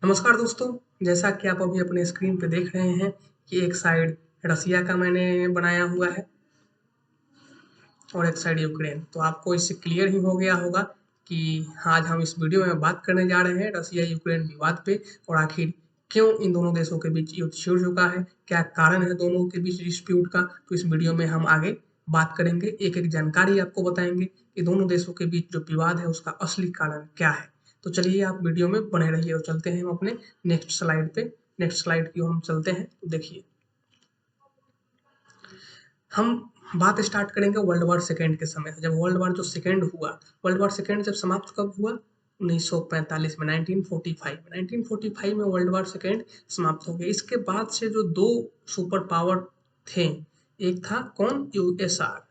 नमस्कार दोस्तों। जैसा कि आप अभी अपने स्क्रीन पे देख रहे हैं कि एक साइड रसिया का मैंने बनाया हुआ है और एक साइड यूक्रेन। तो आपको इससे क्लियर ही हो गया होगा कि आज हम इस वीडियो में बात करने जा रहे हैं रसिया यूक्रेन विवाद पे और आखिर क्यों इन दोनों देशों के बीच युद्ध छिड़ चुका है, क्या कारण है दोनों के बीच डिस्प्यूट का। तो इस वीडियो में हम आगे बात करेंगे, एक एक जानकारी आपको बताएंगे कि दोनों देशों के बीच जो विवाद है उसका असली कारण क्या है। तो चलिए आप वीडियो में बने रहिए और चलते हैं हम अपने नेक्स्ट स्लाइड पे। नेक्स्ट स्लाइड की ओर हम चलते हैं। तो देखिए, हम बात स्टार्ट करेंगे वर्ल्ड वॉर सेकेंड के समय से। जब वर्ल्ड वॉर जो सेकेंड हुआ, वर्ल्ड वॉर सेकेंड जब समाप्त कब हुआ? 1945 में, 1945 में वर्ल्ड वॉर सेकेंड समाप्त हो गया। इसके बाद से जो दो सुपर पावर थे, एक था कौन?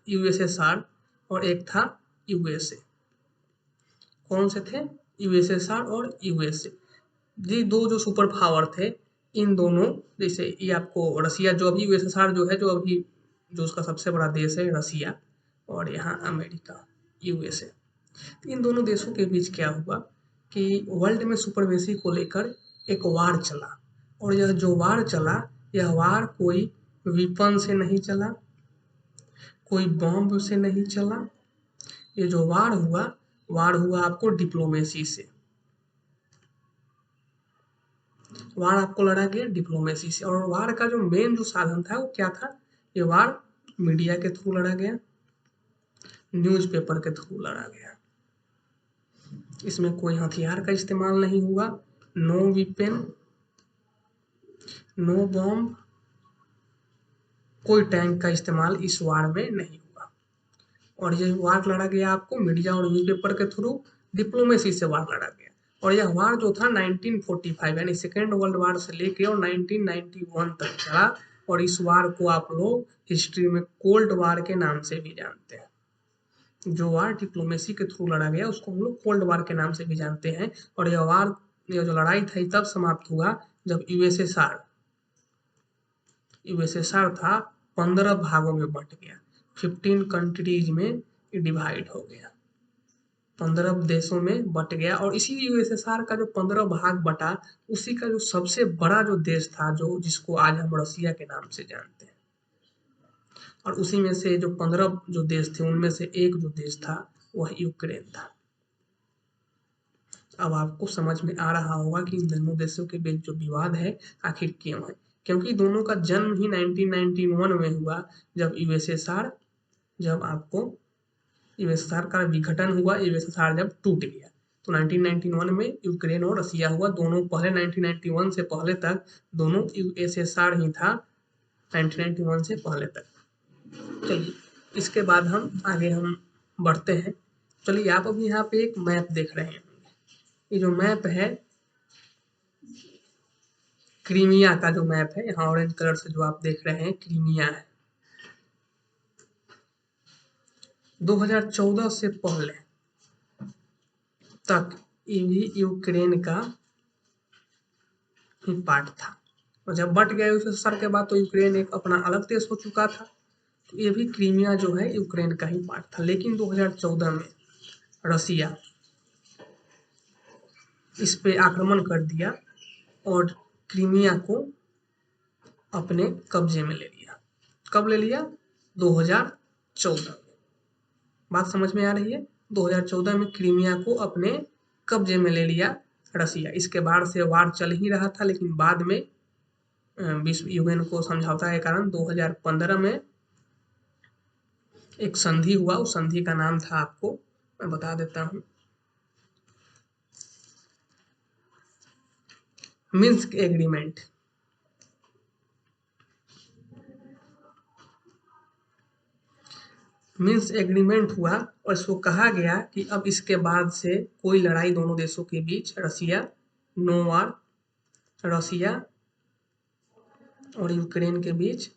यूएसएसआर और एक था यूएसए। कौन से थे? यूएसएसआर और यूएसए। ये दो जो सुपर पावर थे, इन दोनों, जैसे ये आपको रसिया जो अभी यूएसएसआर जो है, जो अभी जो उसका सबसे बड़ा देश है रसिया, और यहाँ अमेरिका यूएसए। इन दोनों देशों के बीच क्या हुआ कि वर्ल्ड में सुपरमेसी को लेकर एक वार चला। और यह जो वार चला, यह वार कोई विपन से नहीं चला, कोई बॉम्ब से नहीं चला। ये जो वार हुआ आपको डिप्लोमेसी से। वार आपको लड़ा गया डिप्लोमेसी से। और वार का जो मेन जो साधन था वो क्या था? ये वार मीडिया के थ्रू लड़ा गया, न्यूज़पेपर के थ्रू लड़ा गया। इसमें कोई हथियार का इस्तेमाल नहीं हुआ, नो वीपन, नो बॉम्ब, कोई टैंक का इस्तेमाल इस वार में नहीं हुआ। और ये वार लड़ा गया आपको मीडिया और न्यूज़पेपर के थ्रू, डिप्लोमेसी से वार लड़ा गया। और यह वार जो था 1945 यानी सेकेंड वर्ल्ड वार से लेके और 1991 तक चला। और इस वार को आप लोग हिस्ट्री में कोल्ड वार के नाम से भी जानते हैं। जो वार डिप्लोमेसी के थ्रू लड़ा गया उसको हम लोग कोल्ड वार के नाम से भी जानते हैं। और यह जो लड़ाई थी तब समाप्त हुआ जब यूएसएसआर था 15 भागों में बंट गया, 15 कंट्रीज में डिवाइड हो गया, 15 देशों में बट गया। और इसी यूएसएसआर का जो 15 भाग बटा, उसी का जो सबसे बड़ा जो देश था, जो जिसको आज हम रसिया के नाम से जानते हैं, और उसी में से जो 15 जो देश थे उनमें से एक जो देश था वह यूक्रेन था। अब आपको समझ में आ रहा होगा कि इन दोनों देशों के बीच जो विवाद है आखिर क्यों है। क्योंकि दोनों का जन्म ही 1991 में हुआ, जब यूएसएसआर का विघटन हुआ, यूएसएसआर जब टूट गया। तो 1991 में यूक्रेन और रसिया हुआ। दोनों पहले 1991 से पहले तक दोनों यूएसएसआर ही था, 1991 से पहले तक। चलिए, इसके बाद हम बढ़ते हैं। चलिए, आप अभी यहाँ पे एक मैप देख रहे हैं। ये जो मैप है, क्रीमिया का जो मैप है, यहाँ ऑरेंज कलर से जो आप देख रहे हैं क्रीमिया है। 2014 से पहले तक ये भी यूक्रेन का ही पार्ट था। और जब बट गया यूएसएसआर के बाद तो यूक्रेन एक अपना अलग देश हो चुका था। तो ये भी क्रीमिया जो है यूक्रेन का ही पार्ट था। लेकिन 2014 में रसिया इस पे आक्रमण कर दिया और क्रीमिया को अपने कब्जे में ले लिया। कब ले लिया? 2014 में। बात समझ में आ रही है? 2014 में क्रीमिया को अपने कब्जे में ले लिया रसिया। इसके बाद से वार चल ही रहा था, लेकिन बाद में विश्व यूएन को समझौता के कारण 2015 में एक संधि हुआ। उस संधि का नाम था, आपको मैं बता देता हूँ, मिन्स्क एग्रीमेंट। मिन्स्क एग्रीमेंट हुआ और इसको कहा गया कि अब इसके बाद से कोई लड़ाई दोनों देशों के बीच, नो वार, रसिया और यूक्रेन के बीच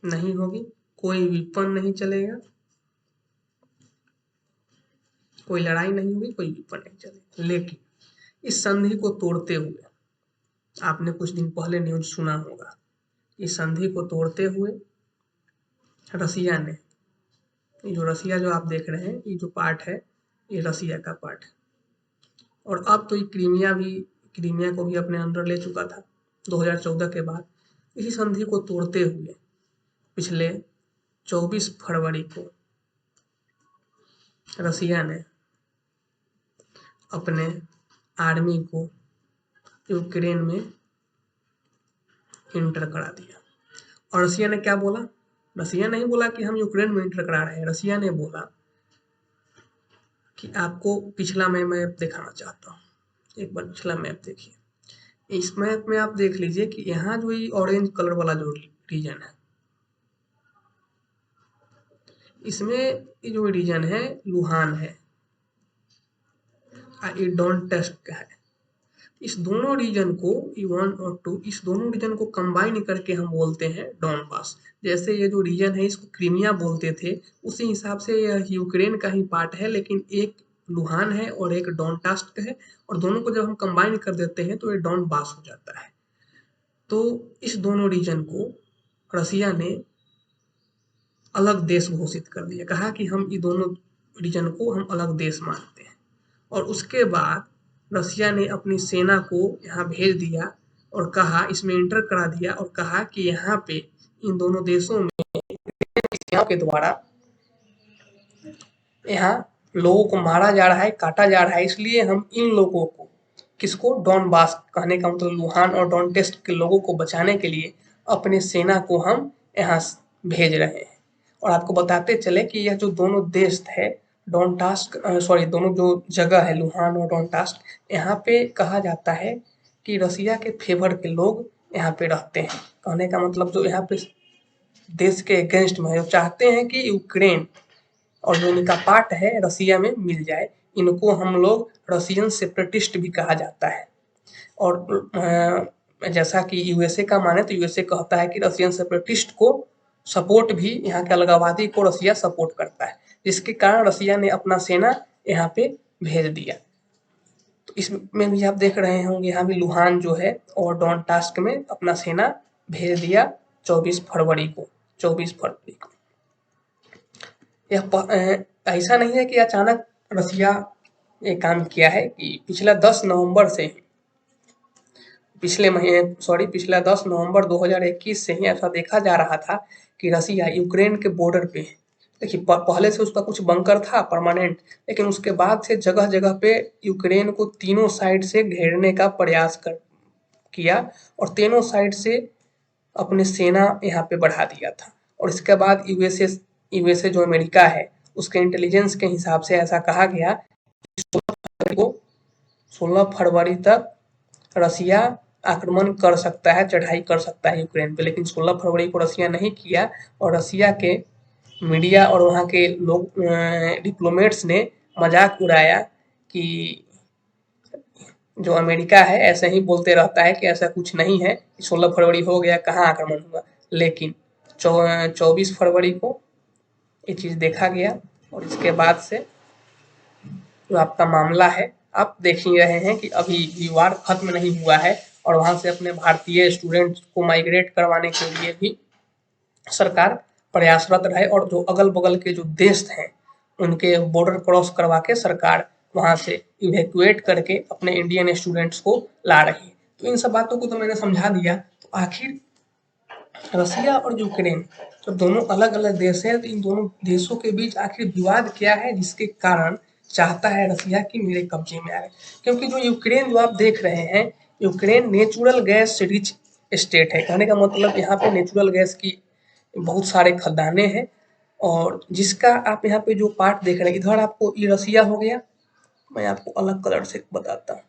नहीं होगी। कोई विपन नहीं चलेगा, कोई लड़ाई नहीं होगी, कोई विपन नहीं चलेगा। लेकिन इस संधि को तोड़ते हुए, आपने कुछ दिन पहले न्यूज सुना होगा, इस संधि को तोड़ते हुए रसिया ने, जो रसिया जो आप देख रहे हैं, ये जो पार्ट है ये रसिया का पार्ट है। और अब तो ये क्रीमिया को भी अपने अंडर ले चुका था 2014 के बाद। इसी संधि को तोड़ते हुए पिछले 24 फरवरी को रसिया ने अपने आर्मी को यूक्रेन में इंटर करा दिया। और रसिया ने क्या बोला? रसिया नहीं बोला कि हम यूक्रेन में इंटर करा रहे हैं, रसिया ने बोला कि आपको पिछला मैं मैप दिखाना चाहता हूँ। एक बार पिछला मैप देखिए। इस मैप में आप देख लीजिए कि यहाँ जो ये ऑरेंज कलर वाला जो रीजन है, इसमें ये जो रीजन है लुहान है, ये डोनेट्स्क का है। इस दोनों रीजन को E1 और 2, इस दोनों रीजन को कंबाइन करके हम बोलते हैं डोनबास। जैसे ये जो रीजन है इसको क्रीमिया बोलते थे, उसी हिसाब से यह यूक्रेन का ही पार्ट है, लेकिन एक लुहान है और एक डोनेट्स्क है, और दोनों को जब हम कंबाइन कर देते हैं तो ये डोनबास हो जाता है। तो इस दोनों रीजन को रसिया ने अलग देश घोषित कर दिया, कहा कि हम ये दोनों रीजन को हम अलग देश मानते हैं। और उसके बाद रसिया ने अपनी सेना को यहाँ भेज दिया और कहा, इसमें इंटर करा दिया और कहा कि यहाँ पे इन दोनों देशों में सेना के द्वारा यहाँ लोगों को मारा जा रहा है, काटा जा रहा है, इसलिए हम इन लोगों को, किसको, डोनबास कहने का मतलब लुहान और डोनेट्स्क के लोगों को बचाने के लिए अपने सेना को हम यहाँ भेज रहे हैं। और आपको बताते चले कि यह जो दोनों देश है डोनेट्स्क, दोनों जो जगह है लुहान और डोनेट्स्क, यहाँ पे कहा जाता है कि रसिया के फेवर के लोग यहाँ पे रहते हैं। कहने का मतलब जो यहाँ पे देश के अगेंस्ट में जो चाहते हैं कि यूक्रेन और जो इनका पार्ट है रसिया में मिल जाए, इनको हम लोग रसियन सेपरेटिस्ट भी कहा जाता है। और जैसा कि यूएसए का माने तो यूएसए कहता है कि रसियन सेपरेटिस्ट को सपोर्ट भी, यहाँ के अलगाववादी को रसिया सपोर्ट करता है, जिसके कारण रसिया ने अपना सेना यहाँ पे भेज दिया। तो इसमें भी आप देख रहे होंगे यहाँ भी लुहान जो है और डोनेट्स्क में अपना सेना भेज दिया 24 फरवरी को। यह ऐसा नहीं है कि अचानक रसिया ये काम किया है, कि पिछला 10 नवंबर से पिछला 10 नवंबर 2021 से ही ऐसा देखा जा रहा था कि रसिया यूक्रेन के बॉर्डर पे, देखिए पहले से उसका कुछ बंकर था परमानेंट, लेकिन उसके बाद से जगह जगह पे यूक्रेन को तीनों साइड से घेरने का प्रयास किया और तीनों साइड से अपनी सेना यहाँ पे बढ़ा दिया था। और इसके बाद यूएसए जो अमेरिका है उसके इंटेलिजेंस के हिसाब से ऐसा कहा गया कि 16 फरवरी तक रसिया आक्रमण कर सकता है, चढ़ाई कर सकता है यूक्रेन पे। लेकिन 16 फरवरी को रसिया नहीं किया, और रसिया के मीडिया और वहाँ के लोग डिप्लोमेट्स ने मजाक उड़ाया कि जो अमेरिका है ऐसे ही बोलते रहता है कि ऐसा कुछ नहीं है, 16 फरवरी हो गया, कहाँ आक्रमण हुआ। लेकिन 24 फरवरी को ये चीज़ देखा गया, और इसके बाद से जो आपका मामला है आप देख ही रहे हैं कि अभी भी वार खत्म नहीं हुआ है, और वहाँ से अपने भारतीय स्टूडेंट्स को माइग्रेट करवाने के लिए भी सरकार प्रयासरत रहे, और जो अगल बगल के जो देश हैं उनके बॉर्डर क्रॉस करवा के सरकार वहाँ से इवैक्यूएट करके अपने इंडियन स्टूडेंट्स को ला रही है। तो इन सब बातों को तो मैंने समझा दिया। तो आखिर रसिया और यूक्रेन जब दोनों अलग अलग देश है, तो इन दोनों देशों के बीच आखिर विवाद क्या है जिसके कारण चाहता है रसिया कि मेरे कब्जे में आए? क्योंकि जो यूक्रेन जो आप देख रहे हैं, Ukraine natural gas rich state है। कहने का मतलब यहाँ पे नेचुरल गैस की बहुत सारे खदाने हैं, और जिसका आप यहाँ पे जो पार्ट देख रहे हैं, इधर आपको ये रसिया हो गया, मैं आपको अलग कलर से बताता हूँ।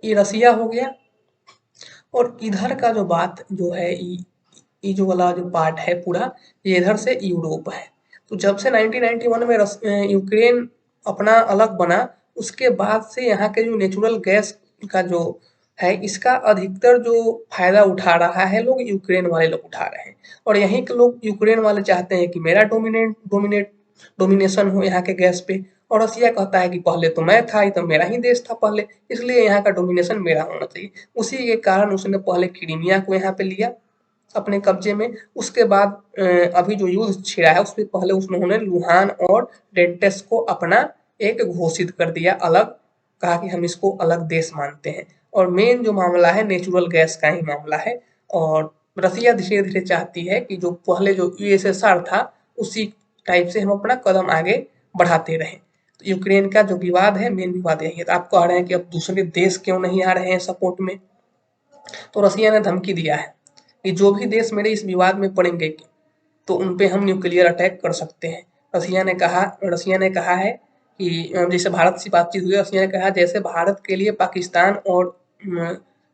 ये रसिया हो गया, और इधर का जो बात जो है ये जो वाला जो पार्ट है पूरा, ये इधर से यूरोप है। तो जब से 1991 में यूक्रेन अपना अलग बना, उसके बाद से यहाँ के जो नेचुरल गैस का जो है, इसका अधिकतर जो फायदा उठा रहा है लोग, यूक्रेन वाले लोग उठा रहे हैं। और यहीं के लोग यूक्रेन वाले चाहते हैं कि मेरा डोमिनेशन हो यहाँ के गैस पे, और रसिया कहता है कि पहले तो मैं था, ये तो मेरा ही देश था पहले, इसलिए यहाँ का डोमिनेशन मेरा होना चाहिए। उसी के कारण उसने पहले क्रीमिया को यहाँ पे लिया अपने कब्जे में। उसके बाद अभी जो युद्ध छिड़ा है उसमें पहले उन्होंने लुहान और डोनेट्स्क को अपना एक घोषित कर दिया अलग कहा कि हम इसको अलग देश मानते हैं। और मेन जो मामला है नेचुरल गैस का ही मामला है। और रसिया धीरे-धीरे चाहती है कि जो पहले जो यूएसएसआर था उसी टाइप से हम अपना कदम आगे बढ़ाते रहें। तो यूक्रेन का जो विवाद है मेन विवाद यही है। तो आप कह रहे हैं कि अब दूसरे देश क्यों नहीं आ रहे हैं सपोर्ट में? तो रसिया ने धमकी दिया है कि जो भी देश मेरे इस विवाद में पड़ेंगे तो उन पे हम न्यूक्लियर अटैक कर सकते हैं। रसिया ने कहा है कि जैसे भारत से बातचीत हुई, रसिया ने कहा जैसे भारत के लिए पाकिस्तान और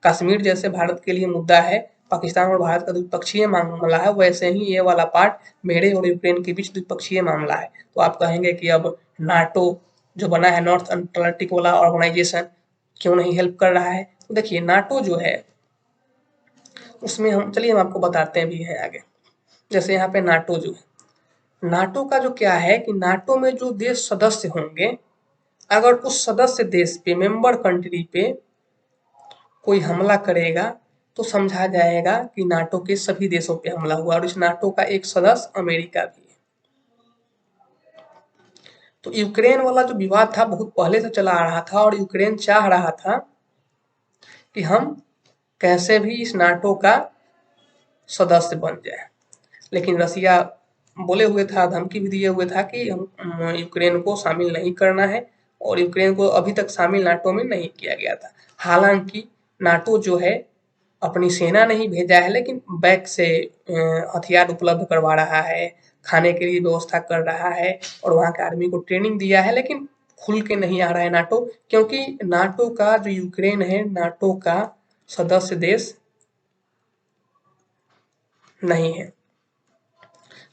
कश्मीर जैसे भारत के लिए मुद्दा है, पाकिस्तान और भारत का द्विपक्षीय मामला है, वैसे ही ये वाला पार्ट मेरे और यूक्रेन के बीच द्विपक्षीय मामला है। तो आप कहेंगे कि अब नाटो जो बना है नॉर्थ अटलांटिक वाला ऑर्गेनाइजेशन क्यों नहीं हेल्प कर रहा है? तो देखिए नाटो जो है उसमें हम आपको बताते हैं भी हैं आगे। जैसे यहाँ पे नाटो जो है, नाटो का जो क्या है कि नाटो में जो देश सदस्य होंगे, अगर उस सदस्य देश पे मेंबर कंट्री पे कोई हमला करेगा तो समझा जाएगा कि नाटो के सभी देशों पे हमला हुआ। और इस नाटो का एक सदस्य अमेरिका भी है। तो यूक्रेन वाला जो विवाद था बहुत पहले से चला आ रहा था और यूक्रेन चाह रहा था कि हम कैसे भी इस नाटो का सदस्य बन जाए। लेकिन रसिया बोले हुए था, धमकी भी दिए हुए था कि हम यूक्रेन को शामिल नहीं करना है और यूक्रेन को अभी तक शामिल नाटो में नहीं किया गया था। हालांकि नाटो जो है अपनी सेना नहीं भेजा है लेकिन बैक से हथियार उपलब्ध करवा रहा है, खाने के लिए व्यवस्था कर रहा है और वहाँ के आर्मी को ट्रेनिंग दिया है, लेकिन खुल के नहीं आ रहा है नाटो, क्योंकि नाटो का जो यूक्रेन है नाटो का सदस्य देश नहीं है।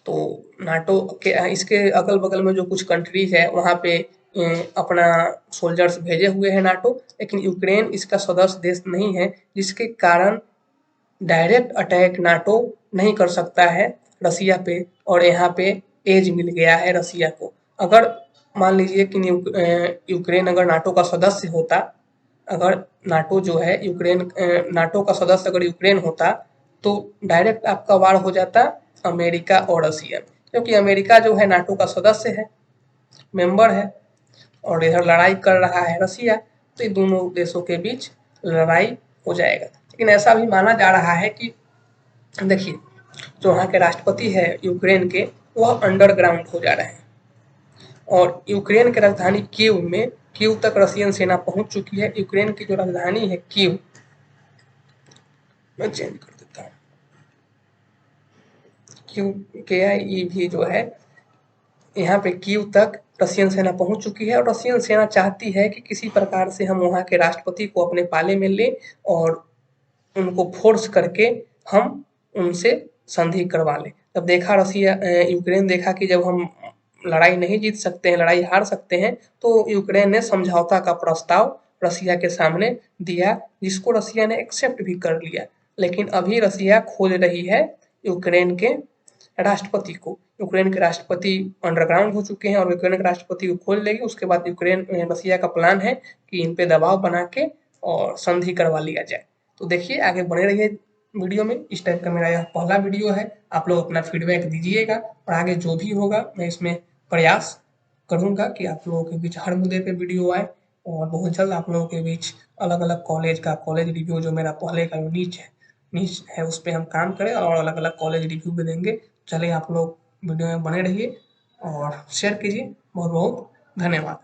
तो नाटो के इसके अगल-बगल में जो कुछ कंट्रीज है वहाँ पे अपना सोल्जर्स भेजे हुए हैं नाटो, लेकिन यूक्रेन इसका सदस्य देश नहीं है, जिसके कारण डायरेक्ट अटैक नाटो नहीं कर सकता है रसिया पे। और यहाँ पे एज मिल गया है रसिया को। अगर मान लीजिए कि यूक्रेन अगर नाटो का सदस्य होता, अगर नाटो जो है नाटो का सदस्य अगर यूक्रेन होता तो डायरेक्ट आपका वार हो जाता अमेरिका और रसिया, क्योंकि अमेरिका जो है नाटो का सदस्य है, मेंबर है, और इधर लड़ाई कर रहा है रसिया, तो ये दोनों देशों के बीच लड़ाई हो जाएगा। लेकिन ऐसा भी माना जा रहा है कि देखिए जो वहाँ के राष्ट्रपति है यूक्रेन के, वह अंडरग्राउंड हो जा रहे हैं और यूक्रेन की राजधानी कीव तक रसियन सेना पहुंच चुकी है। यूक्रेन की जो राजधानी है कीव, मैं चेंज कर देता हूँ, QKIE भी जो है यहाँ पे कीव तक रसियन सेना पहुंच चुकी है और रसियन सेना चाहती है कि किसी प्रकार से हम वहाँ के राष्ट्रपति को अपने पाले में लें और उनको फोर्स करके हम उनसे संधि करवा लें। जब देखा यूक्रेन देखा कि जब हम लड़ाई नहीं जीत सकते हैं, लड़ाई हार सकते हैं, तो यूक्रेन ने समझौता का प्रस्ताव रसिया के सामने दिया, जिसको रसिया ने एक्सेप्ट भी कर लिया। लेकिन अभी रसिया खोज रही है यूक्रेन के राष्ट्रपति को। यूक्रेन के राष्ट्रपति अंडरग्राउंड हो चुके हैं और यूक्रेन के राष्ट्रपति को खोज लेगी। उसके बाद रसिया का प्लान है कि इन पे दबाव बना के और संधि करवा लिया जाए। तो देखिए आगे बने रहिए वीडियो में। इस टाइप का मेरा यह पहला वीडियो है। आप लोग अपना फीडबैक दीजिएगा और आगे जो भी होगा मैं इसमें प्रयास करूँगा कि आप लोगों के बीच हर मुद्दे पे वीडियो आए और बहुत जल्द आप लोगों के बीच अलग-अलग कॉलेज रिव्यू जो मेरा पहले का नीच है उस पे हम काम करें और अलग-अलग कॉलेज रिव्यू भी देंगे। चलिए आप लोग वीडियो में बने रहिए और शेयर कीजिए। बहुत-बहुत धन्यवाद।